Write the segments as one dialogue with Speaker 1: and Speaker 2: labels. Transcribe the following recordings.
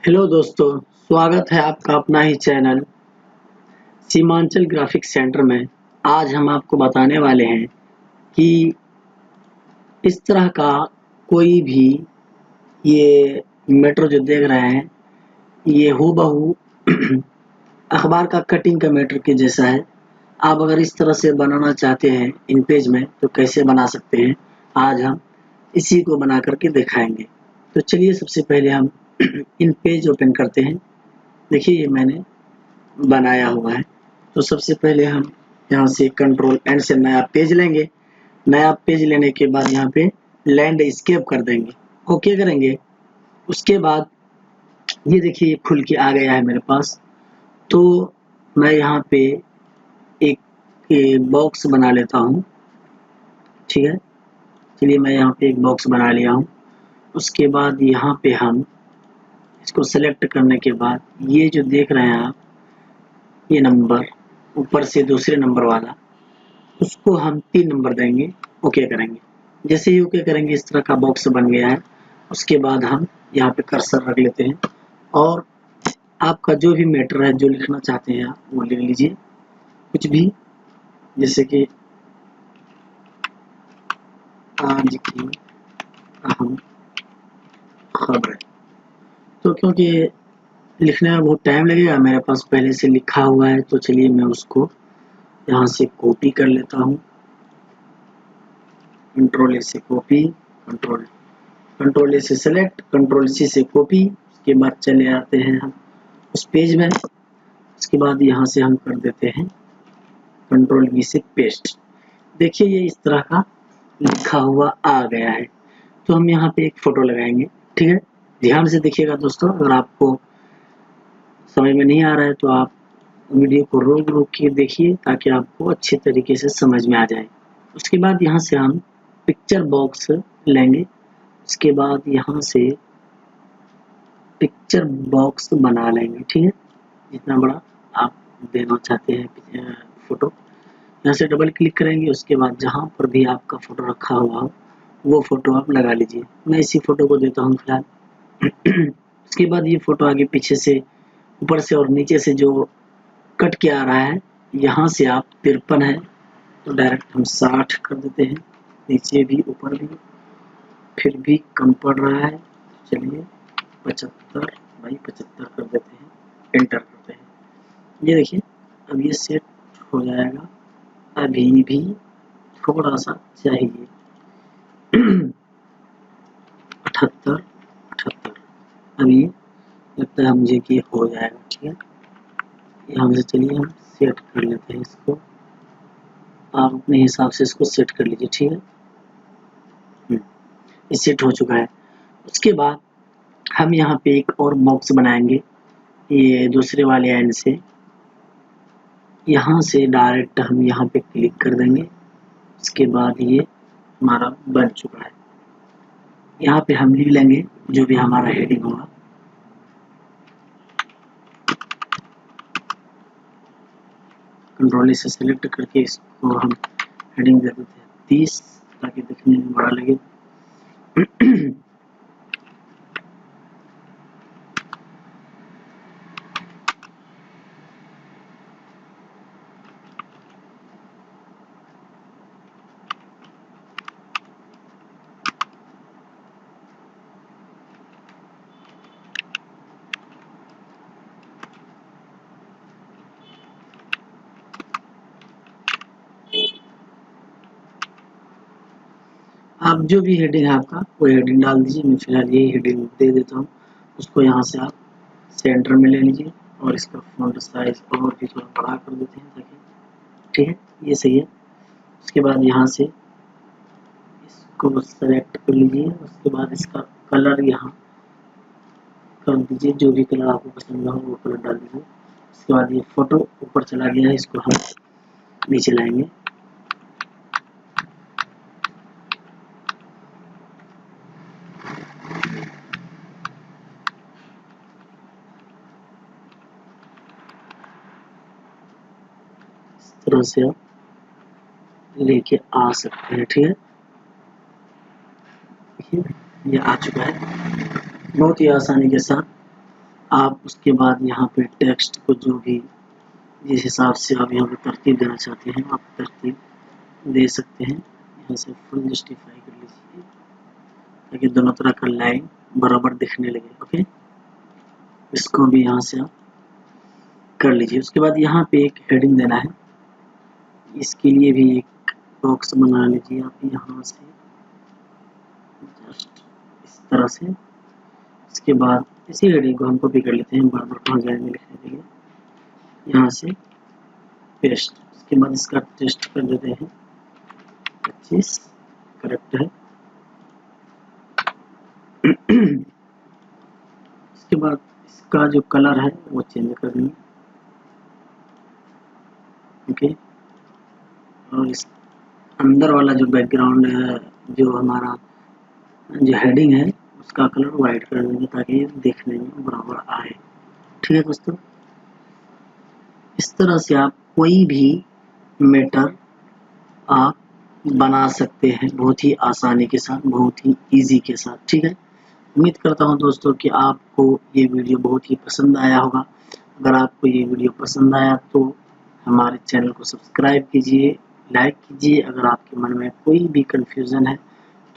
Speaker 1: Hello दोस्तों, स्वागत है आपका अपना ही चैनल सीमांचल ग्राफिक्स सेंटर में। आज हम आपको बताने वाले हैं कि इस तरह का कोई भी ये मैटर जो देख रहे हैं ये हूबहू अखबार का कटिंग का मैटर के जैसा है। आप अगर इस तरह से बनाना चाहते हैं इन पेज में तो कैसे बना सकते हैं, आज हम इसी को बना करके दिखाएंगे। तो चलिए सबसे पहले हम इन पेज ओपन करते हैं। देखिए ये मैंने बनाया हुआ है। तो सबसे पहले हम यहाँ से कंट्रोल एंड से नया पेज लेंगे। नया पेज लेने के बाद यहाँ पे लैंडस्केप कर देंगे, ओके करेंगे। उसके बाद ये देखिए खुल के आ गया है मेरे पास। तो मैं यहाँ पे एक बॉक्स बना लेता हूँ, ठीक है। चलिए मैं यहाँ पे एक बॉक्स बना लिया हूँ। उसके बाद यहाँ पे हम इसको सेलेक्ट करने के बाद ये जो देख रहे हैं आप, ये नंबर ऊपर से दूसरे नंबर वाला, उसको हम 3 नंबर देंगे, ओके करेंगे। जैसे ही ओके करेंगे इस तरह का बॉक्स बन गया है। उसके बाद हम यहाँ पे कर्सर रख लेते हैं और आपका जो भी मैटर है, जो लिखना चाहते हैं आप वो लिख लीजिए, कुछ भी। जैसे कि आज की अहम खबर। तो क्योंकि लिखने में बहुत टाइम लगेगा, मेरे पास पहले से लिखा हुआ है, तो चलिए मैं उसको यहाँ से कॉपी कर लेता हूँ। कंट्रोल ए से कॉपी, कंट्रोल ए से सेलेक्ट, कंट्रोल सी से कॉपी। उसके बाद चले आते हैं हम उस पेज में। उसके बाद यहाँ से हम कर देते हैं कंट्रोल वी से पेस्ट। देखिए ये इस तरह का लिखा हुआ आ गया है। तो हम यहाँ पे एक फोटो लगाएंगे, ठीक है। ध्यान से देखिएगा दोस्तों, अगर आपको समझ में नहीं आ रहा है तो आप वीडियो को रोक रोक के देखिए ताकि आपको अच्छे तरीके से समझ में आ जाए। उसके बाद यहाँ से हम पिक्चर बॉक्स लेंगे। उसके बाद यहाँ से पिक्चर बॉक्स बना लेंगे, ठीक है। जितना बड़ा आप देना चाहते हैं फोटो, यहाँ से डबल क्लिक करेंगे। उसके बाद जहाँ पर भी आपका फोटो रखा हुआ हो वो फोटो आप लगा लीजिए। मैं इसी फोटो को देता हूँ फिलहाल। उसके बाद ये फोटो आगे पीछे से, ऊपर से और नीचे से जो कट के आ रहा है, यहाँ से आप 53 है तो डायरेक्ट हम 60 कर देते हैं। नीचे भी ऊपर भी फिर भी कम पड़ रहा है, चलिए 75/75 कर देते हैं, एंटर करते हैं। ये देखिए अब ये सेट हो जाएगा। अभी भी थोड़ा सा चाहिए। 78। अभी लगता है मुझे कि हो जाएगा, ठीक है। यहाँ से चलिए हम सेट कर लेते हैं इसको। आप अपने हिसाब से इसको सेट कर लीजिए, ठीक है। ये सेट हो चुका है। उसके बाद हम यहाँ पे एक और बॉक्स बनाएंगे, ये दूसरे वाले एंड से। यहाँ से डायरेक्ट हम यहाँ पे क्लिक कर देंगे। उसके बाद ये हमारा बन चुका है। यहाँ पे हम लिख लेंगे जो भी हमारा हेडिंग होगा। कंट्रोल से सेलेक्ट करके इसको हम हेडिंग दे देते हैं 30 ताकि दिखने में बड़ा लगे। आप जो भी हेडिंग है आपका वो हेडिंग डाल दीजिए। मैं फिलहाल यही हेडिंग दे देता हूँ। उसको यहाँ से आप सेंटर में ले लीजिए और इसका फॉन्ट साइज और भी थोड़ा बड़ा कर देते हैं ताकि, ठीक है, ये सही है। उसके बाद यहाँ से इसको सेलेक्ट कर लीजिए। उसके बाद इसका कलर यहाँ कर दीजिए, जो भी कलर आपको पसंद हो वो कलर डाल दीजिए। उसके बाद ये फोटो ऊपर चला गया है, इसको हम नीचे लाएंगे। इस तरह से आप लेके आ सकते हैं, ठीक है। ये आ चुका है बहुत ही आसानी के साथ। उसके बाद यहाँ पे टेक्स्ट को जो भी जिस हिसाब से आप यहाँ पे तरतीब देना चाहते हैं आप तरतीब दे सकते हैं। यहाँ से फुल जस्टिफाई कर लीजिए ताकि दोनों तरह का लाइन बराबर दिखने लगे। ओके, इसको भी यहाँ से आप कर लीजिए। उसके बाद यहाँ पे एक हेडिंग देना है, इसके लिए भी एक बॉक्स बना लीजिए आप यहाँ से जस्ट इस तरह से। इसके बाद इसी हेडिंग को हम कॉपी कर लेते हैं बार बार कहाँ जाएंगे लिखने के लिए, यहाँ से पेस्ट। उसके बाद इसका टेस्ट कर देते हैं 25, करेक्ट है। इसके बाद इसका जो कलर है वो चेंज कर देंगे। ओके, और इस अंदर वाला जो बैकग्राउंड है, जो हमारा जो हेडिंग है उसका कलर वाइट कर देंगे ताकि देखने में बराबर आए। ठीक है दोस्तों, इस तरह से आप कोई भी मैटर आप बना सकते हैं बहुत ही आसानी के साथ, बहुत ही इजी के साथ। ठीक है, उम्मीद करता हूं दोस्तों कि आपको ये वीडियो बहुत ही पसंद आया होगा। अगर आपको ये वीडियो पसंद आया तो हमारे चैनल को सब्सक्राइब कीजिए, लाइक कीजिए। अगर आपके मन में कोई भी कंफ्यूजन है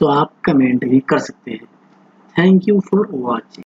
Speaker 1: तो आप कमेंट भी कर सकते हैं। Thank you for watching.